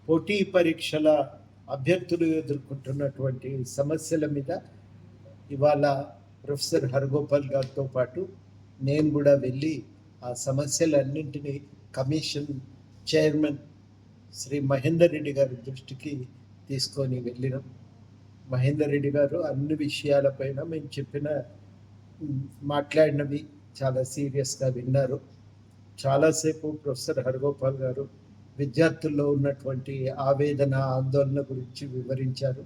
పోటీ పరీక్షల అభ్యర్థులు ఎదుర్కొంటున్నటువంటి సమస్యల మీద ఇవాళ ప్రొఫెసర్ హరగోపాల్ గారితో పాటు నేను కూడా వెళ్ళి ఆ సమస్యలన్నింటినీ కమిషన్ చైర్మన్ శ్రీ మహేందర్ రెడ్డి గారి దృష్టికి తీసుకొని వెళ్ళినాం. మహేందర్ రెడ్డి గారు అన్ని విషయాలపైన మేము మాట్లాడినవి చాలా సీరియస్గా విన్నారు. చాలాసేపు ప్రొఫెసర్ హరగోపాల్ గారు విద్యార్థుల్లో ఉన్నటువంటి ఆవేదన, ఆందోళన గురించి వివరించారు.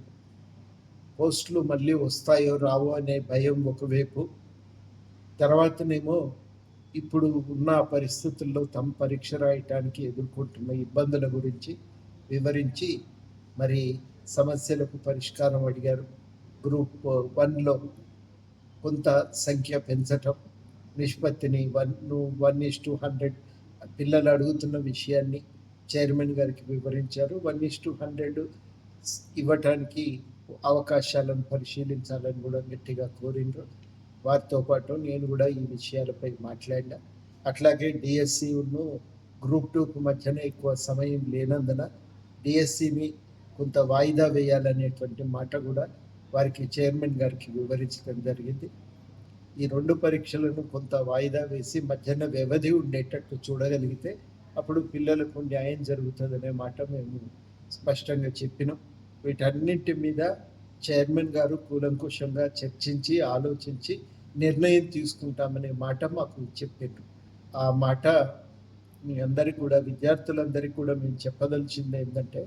పోస్టులు మళ్ళీ వస్తాయో రావో అనే భయం ఒకవైపు, తర్వాతనేమో ఇప్పుడు ఉన్న పరిస్థితుల్లో తమ పరీక్ష రాయటానికి ఎదుర్కొంటున్న ఇబ్బందుల గురించి వివరించి మరి సమస్యలకు పరిష్కారం అడిగారు. గ్రూప్ 1లో కొంత సంఖ్య పెంచటం, నిష్పత్తిని 1:100 పిల్లలు అడుగుతున్న విషయాన్ని చైర్మన్ గారికి వివరించారు. 1:100 ఇవ్వటానికి అవకాశాలను పరిశీలించాలని కూడా గట్టిగా కోరిండ్రు. వారితో పాటు నేను కూడా ఈ విషయాలపై మాట్లాడినా. అట్లాగే డిఎస్సిను గ్రూప్ 2కు మధ్యన ఎక్కువ సమయం లేనందున డిఎస్సిని కొంత వాయిదా వేయాలనేటువంటి మాట కూడా వారికి చైర్మన్ గారికి వివరించడం జరిగింది. ఈ 2 పరీక్షలను కొంత వాయిదా వేసి మధ్యన వ్యవధి ఉండేటట్టు చూడగలిగితే అప్పుడు పిల్లలకు న్యాయం జరుగుతుందనే మాట మేము స్పష్టంగా చెప్పినాం. వీటన్నింటి మీద చైర్మన్ గారు కూలంకుషంగా చర్చించి ఆలోచించి నిర్ణయం తీసుకుంటామనే మాట మాకు చెప్పారు. ఆ మాట మీ అందరికీ కూడా, విద్యార్థులందరికీ కూడా మేము చెప్పదలిచింది ఏంటంటే,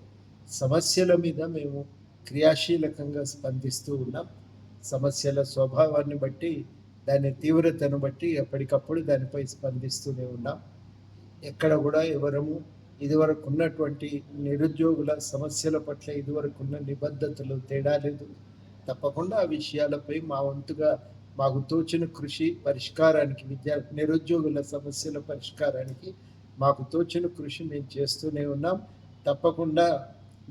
సమస్యల మీద మేము క్రియాశీలకంగా స్పందిస్తూ ఉన్నాం. సమస్యల స్వభావాన్ని బట్టి, దాని తీవ్రతను బట్టి ఎప్పటికప్పుడు దానిపై స్పందిస్తూనే ఉన్నాం. ఎక్కడ కూడా ఎవరము ఇదివరకు ఉన్నటువంటి నిరుద్యోగుల సమస్యల పట్ల ఇదివరకు ఉన్న నిబద్ధతలు తేడా లేదు. తప్పకుండా ఆ విషయాలపై మా వంతుగా మాకు తోచిన కృషి పరిష్కారానికి, నిరుద్యోగుల సమస్యల పరిష్కారానికి మాకు తోచిన కృషి మేము చేస్తూనే ఉన్నాం. తప్పకుండా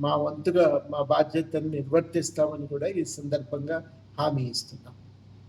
మా వంతుగా మా బాధ్యతను నిర్వర్తిస్తామని కూడా ఈ సందర్భంగా హామీ ఇస్తున్నాం.